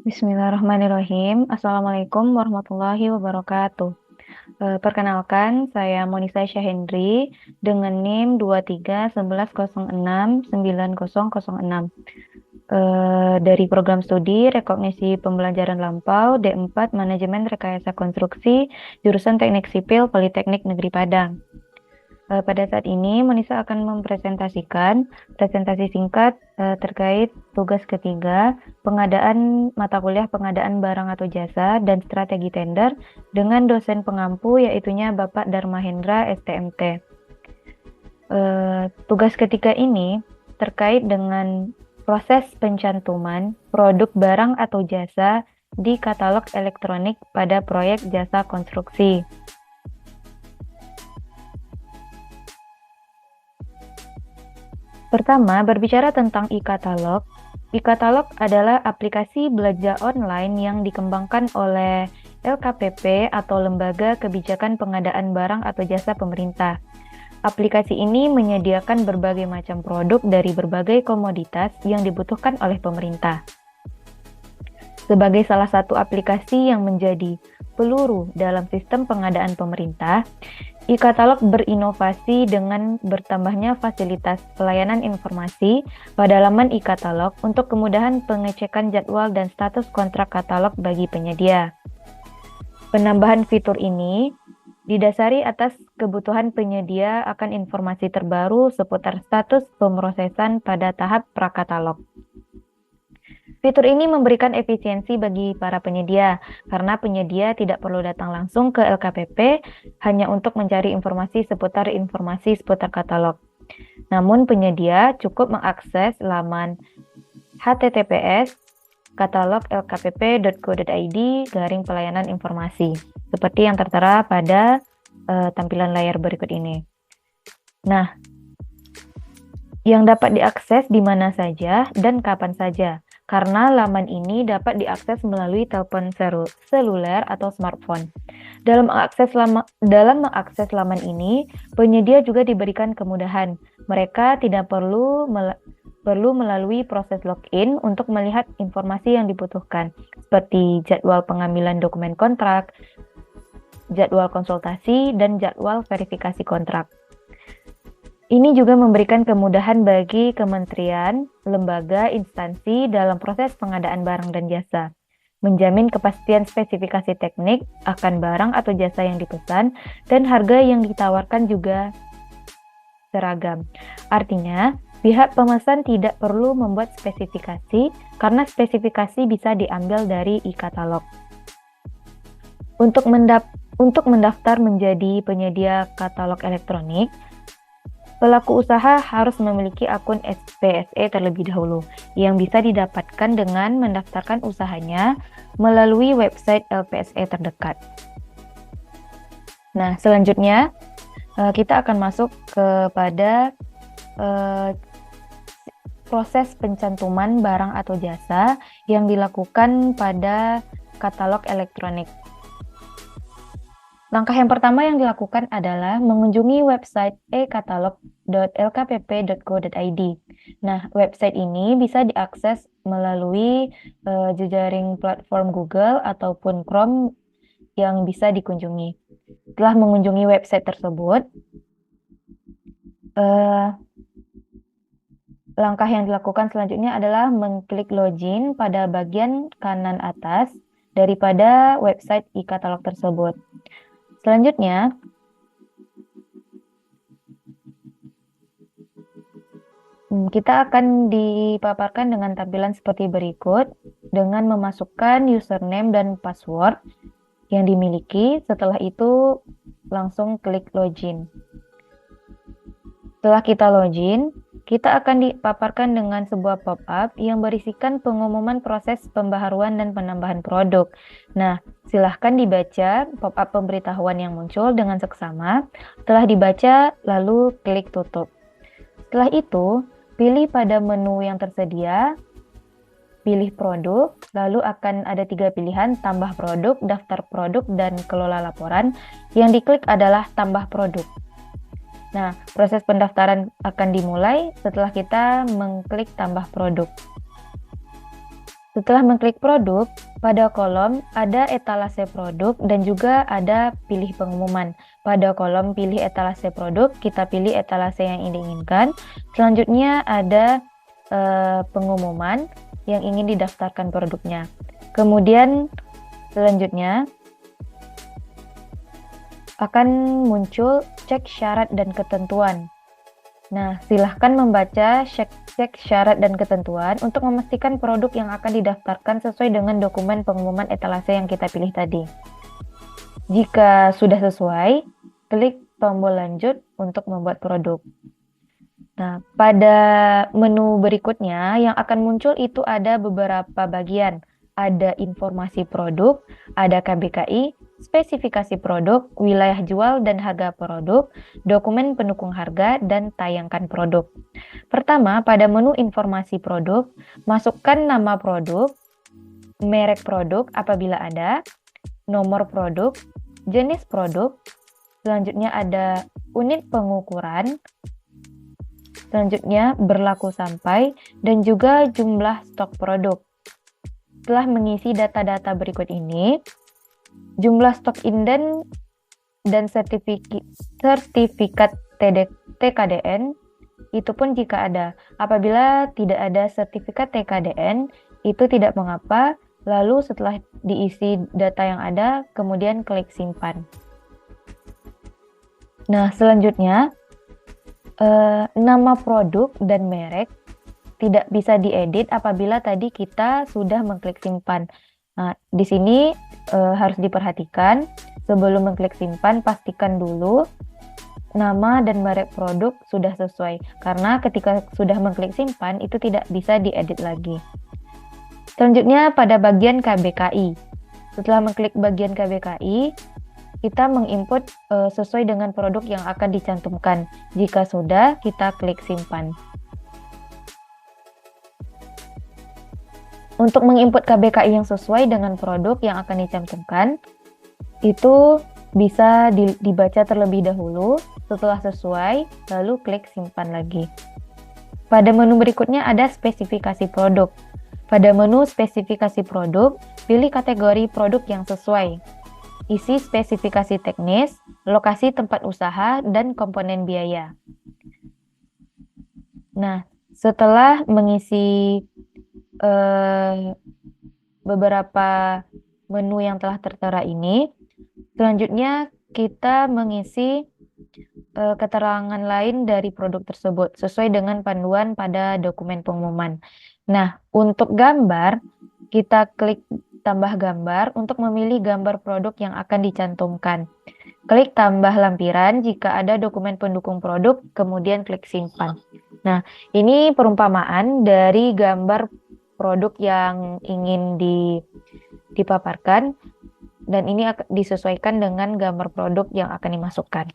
Bismillahirrahmanirrahim. Assalamualaikum warahmatullahi wabarakatuh. Perkenalkan, saya Monisa Syahendri dengan NIM 2311069006 dari program studi Rekognisi Pembelajaran Lampau D4 Manajemen Rekayasa Konstruksi jurusan Teknik Sipil Politeknik Negeri Padang. Pada saat ini, Monisa akan mempresentasikan presentasi singkat terkait tugas ketiga, pengadaan mata kuliah pengadaan barang atau jasa dan strategi tender dengan dosen pengampu yaitunya Bapak Dharma Hendra STMT. Tugas ketiga ini terkait dengan proses pencantuman produk barang atau jasa di katalog elektronik pada proyek jasa konstruksi. Pertama, berbicara tentang e-katalog. E-katalog adalah aplikasi belanja online yang dikembangkan oleh LKPP atau Lembaga Kebijakan Pengadaan Barang atau Jasa Pemerintah. Aplikasi ini menyediakan berbagai macam produk dari berbagai komoditas yang dibutuhkan oleh pemerintah. Sebagai salah satu aplikasi yang menjadi peluru dalam sistem pengadaan pemerintah, e-katalog berinovasi dengan bertambahnya fasilitas pelayanan informasi pada laman e-katalog untuk kemudahan pengecekan jadwal dan status kontrak katalog bagi penyedia. Penambahan fitur ini didasari atas kebutuhan penyedia akan informasi terbaru seputar status pemrosesan pada tahap prakatalog. Fitur ini memberikan efisiensi bagi para penyedia, karena penyedia tidak perlu datang langsung ke LKPP hanya untuk mencari informasi seputar katalog. Namun penyedia cukup mengakses laman https://katalog.lkpp.go.id/pelayanan informasi, seperti yang tertera pada tampilan layar berikut ini. Nah, yang dapat diakses di mana saja dan kapan saja, karena laman ini dapat diakses melalui telepon seluler atau smartphone. Dalam mengakses laman ini, penyedia juga diberikan kemudahan. Mereka tidak perlu melalui proses login untuk melihat informasi yang dibutuhkan, seperti jadwal pengambilan dokumen kontrak, jadwal konsultasi, dan jadwal verifikasi kontrak. Ini juga memberikan kemudahan bagi kementerian, lembaga, instansi dalam proses pengadaan barang dan jasa, menjamin kepastian spesifikasi teknik akan barang atau jasa yang dipesan, dan harga yang ditawarkan juga seragam. Artinya, pihak pemesan tidak perlu membuat spesifikasi, karena spesifikasi bisa diambil dari e-katalog. Untuk mendaftar menjadi penyedia katalog elektronik, pelaku usaha harus memiliki akun SPSE terlebih dahulu, yang bisa didapatkan dengan mendaftarkan usahanya melalui website LPSE terdekat. Nah, selanjutnya kita akan masuk kepada proses pencantuman barang atau jasa yang dilakukan pada katalog elektronik. Langkah yang pertama yang dilakukan adalah mengunjungi website e-katalog.lkpp.go.id. Nah, website ini bisa diakses melalui jejaring platform Google ataupun Chrome yang bisa dikunjungi. Setelah mengunjungi website tersebut, langkah yang dilakukan selanjutnya adalah mengklik login pada bagian kanan atas daripada website e-katalog tersebut. Selanjutnya, kita akan dipaparkan dengan tampilan seperti berikut dengan memasukkan username dan password yang dimiliki. Setelah itu, langsung klik login. Setelah kita login, kita akan dipaparkan dengan sebuah pop-up yang berisikan pengumuman proses pembaharuan dan penambahan produk. Nah, silahkan dibaca pop-up pemberitahuan yang muncul dengan seksama. Setelah dibaca, lalu klik tutup. Setelah itu, pilih pada menu yang tersedia, pilih produk, lalu akan ada 3 pilihan, tambah produk, daftar produk, dan kelola laporan. Yang diklik adalah tambah produk. Nah, proses pendaftaran akan dimulai setelah kita mengklik tambah produk. Setelah mengklik produk, pada kolom ada etalase produk dan juga ada pilih pengumuman. Pada kolom pilih etalase produk, kita pilih etalase yang diinginkan. Selanjutnya ada pengumuman yang ingin didaftarkan produknya. Kemudian selanjutnya akan muncul cek syarat dan ketentuan. Nah, silahkan membaca cek syarat dan ketentuan untuk memastikan produk yang akan didaftarkan sesuai dengan dokumen pengumuman etalase yang kita pilih tadi. Jika sudah sesuai, klik tombol lanjut untuk membuat produk. Nah, pada menu berikutnya yang akan muncul itu ada beberapa bagian. Ada informasi produk, ada KBKI, spesifikasi produk, wilayah jual dan harga produk, dokumen pendukung harga, dan tayangkan produk. Pertama, pada menu informasi produk, masukkan nama produk, merek produk apabila ada, nomor produk, jenis produk, selanjutnya ada unit pengukuran, selanjutnya berlaku sampai, dan juga jumlah stok produk. Setelah mengisi data-data berikut ini, jumlah stok inden dan sertifikat TKDN itu pun jika ada. Apabila tidak ada sertifikat TKDN, itu tidak mengapa. Lalu setelah diisi data yang ada, kemudian klik simpan. Nah, selanjutnya nama produk dan merek tidak bisa diedit apabila tadi kita sudah mengklik simpan. Nah, di sini harus diperhatikan sebelum mengklik simpan, pastikan dulu nama dan merek produk sudah sesuai. Karena ketika sudah mengklik simpan, itu tidak bisa diedit lagi. Selanjutnya pada bagian KBKI. Setelah mengklik bagian KBKI, kita menginput sesuai dengan produk yang akan dicantumkan. Jika sudah, kita klik simpan. Untuk menginput KBKI yang sesuai dengan produk yang akan dicantumkan, itu bisa dibaca terlebih dahulu. Setelah sesuai, lalu klik simpan lagi. Pada menu berikutnya ada spesifikasi produk. Pada menu spesifikasi produk, pilih kategori produk yang sesuai. Isi spesifikasi teknis, lokasi tempat usaha, dan komponen biaya. Nah, setelah mengisi beberapa menu yang telah tertera ini, selanjutnya kita mengisi keterangan lain dari produk tersebut sesuai dengan panduan pada dokumen pengumuman. Nah, untuk gambar, kita klik tambah gambar untuk memilih gambar produk yang akan dicantumkan. Klik tambah lampiran jika ada dokumen pendukung produk, kemudian klik simpan. Nah, ini perumpamaan dari gambar produk yang ingin dipaparkan, dan ini disesuaikan dengan gambar produk yang akan dimasukkan.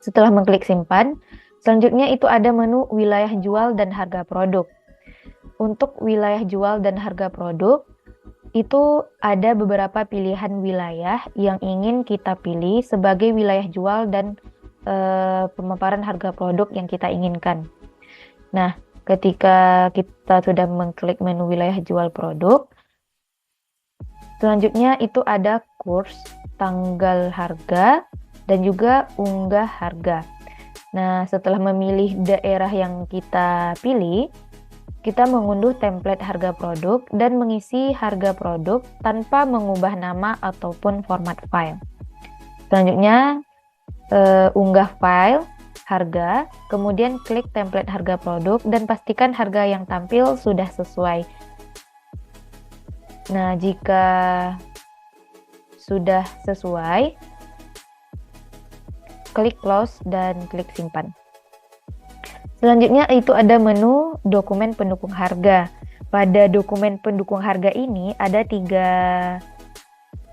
Setelah mengklik simpan, selanjutnya itu ada menu wilayah jual dan harga produk. Untuk wilayah jual dan harga produk, itu ada beberapa pilihan wilayah yang ingin kita pilih sebagai wilayah jual dan pemaparan harga produk yang kita inginkan. Nah, ketika kita sudah mengklik menu wilayah jual produk, selanjutnya itu ada kurs, tanggal harga, dan juga unggah harga. Nah, setelah memilih daerah yang kita pilih, kita mengunduh template harga produk dan mengisi harga produk tanpa mengubah nama ataupun format file. Selanjutnya, unggah file harga, kemudian klik template harga produk dan pastikan harga yang tampil sudah sesuai. Nah, jika sudah sesuai, klik close dan klik simpan. Selanjutnya itu ada menu dokumen pendukung harga. Pada dokumen pendukung harga ini ada 3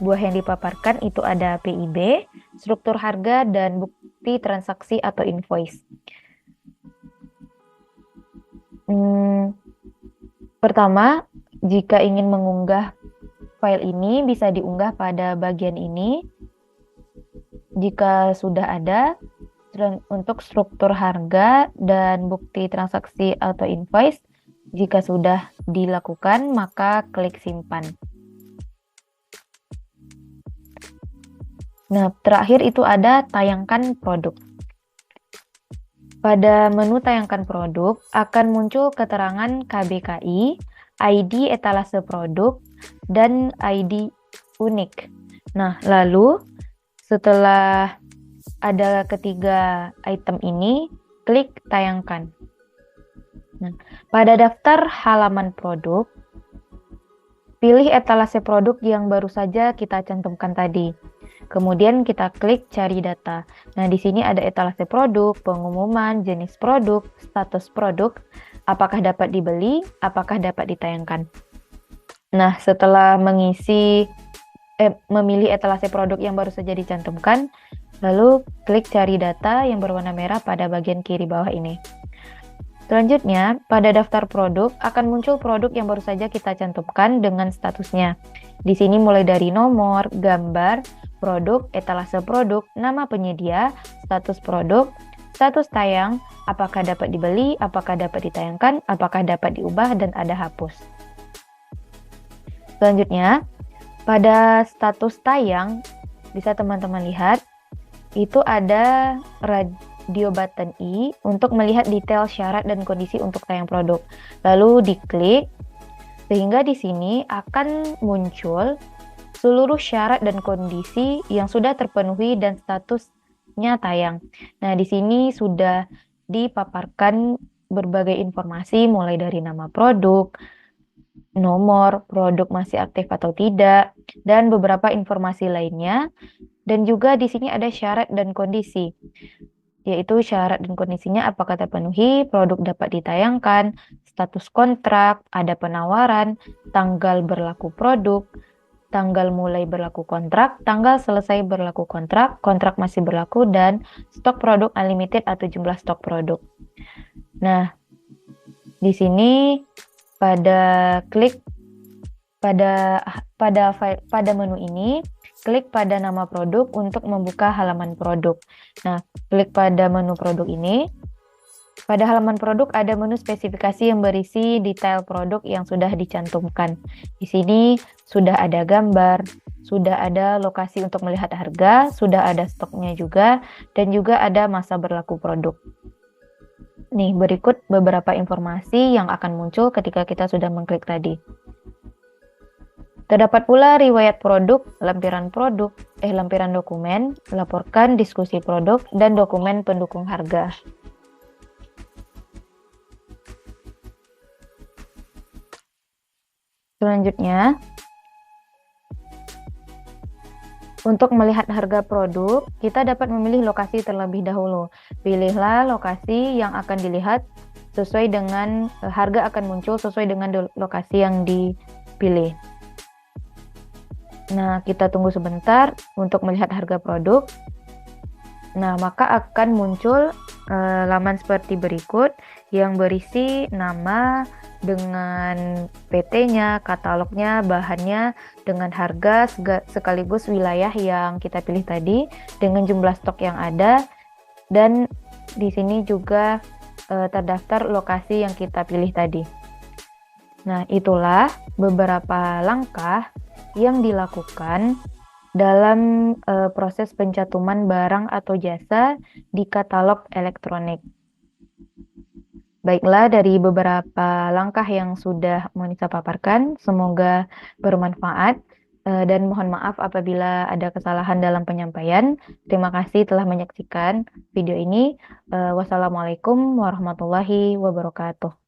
buah yang dipaparkan, itu ada PIB, struktur harga, dan bukti transaksi atau invoice. Pertama, jika ingin mengunggah file ini bisa diunggah pada bagian ini. Jika sudah ada, untuk struktur harga dan bukti transaksi atau invoice, Jika sudah dilakukan, maka klik simpan. Nah, terakhir itu ada tayangkan produk. Pada menu tayangkan produk akan muncul keterangan KBKI, ID etalase produk, dan ID unik. Nah, lalu setelah ada ketiga item ini, klik tayangkan. Nah, pada daftar halaman produk, pilih etalase produk yang baru saja kita cantumkan tadi. Kemudian kita klik cari data. Nah, di sini ada etalase produk, pengumuman, jenis produk, status produk, apakah dapat dibeli, apakah dapat ditayangkan. Nah, setelah memilih etalase produk yang baru saja dicantumkan, lalu klik cari data yang berwarna merah pada bagian kiri bawah ini. Selanjutnya, pada daftar produk akan muncul produk yang baru saja kita cantumkan dengan statusnya. Di sini mulai dari nomor, gambar, produk, etalase produk, nama penyedia, status produk, status tayang, apakah dapat dibeli, apakah dapat ditayangkan, apakah dapat diubah, dan ada hapus. Selanjutnya, pada status tayang, bisa teman-teman lihat, itu ada radio button I untuk melihat detail syarat dan kondisi untuk tayang produk. Lalu diklik, sehingga di sini akan muncul seluruh syarat dan kondisi yang sudah terpenuhi dan statusnya tayang. Nah, di sini sudah dipaparkan berbagai informasi mulai dari nama produk, nomor produk masih aktif atau tidak, dan beberapa informasi lainnya. Dan juga di sini ada syarat dan kondisi, yaitu syarat dan kondisinya apakah terpenuhi, produk dapat ditayangkan, status kontrak, ada penawaran, tanggal berlaku produk, tanggal mulai berlaku kontrak, tanggal selesai berlaku kontrak, kontrak masih berlaku, dan stok produk unlimited atau jumlah stok produk. Nah, di sini pada menu ini, klik pada nama produk untuk membuka halaman produk. Nah, klik pada menu produk ini. Pada halaman produk ada menu spesifikasi yang berisi detail produk yang sudah dicantumkan. Di sini sudah ada gambar, sudah ada lokasi untuk melihat harga, sudah ada stoknya juga, dan juga ada masa berlaku produk. Nih, berikut beberapa informasi yang akan muncul ketika kita sudah mengklik tadi. Terdapat pula riwayat produk, lampiran dokumen, laporkan diskusi produk, dan dokumen pendukung harga. Selanjutnya, untuk melihat harga produk, kita dapat memilih lokasi terlebih dahulu. Pilihlah lokasi yang akan dilihat sesuai dengan harga akan muncul sesuai dengan lokasi yang dipilih. Nah, kita tunggu sebentar untuk melihat harga produk. Nah, maka akan muncul laman seperti berikut yang berisi nama dengan PT-nya, katalognya, bahannya, dengan harga sekaligus wilayah yang kita pilih tadi, dengan jumlah stok yang ada, dan di sini juga terdaftar lokasi yang kita pilih tadi. Nah, itulah beberapa langkah yang dilakukan dalam proses pencatuman barang atau jasa di katalog elektronik. Baiklah, dari beberapa langkah yang sudah Monisa paparkan, semoga bermanfaat dan mohon maaf apabila ada kesalahan dalam penyampaian. Terima kasih telah menyaksikan video ini. Wassalamualaikum warahmatullahi wabarakatuh.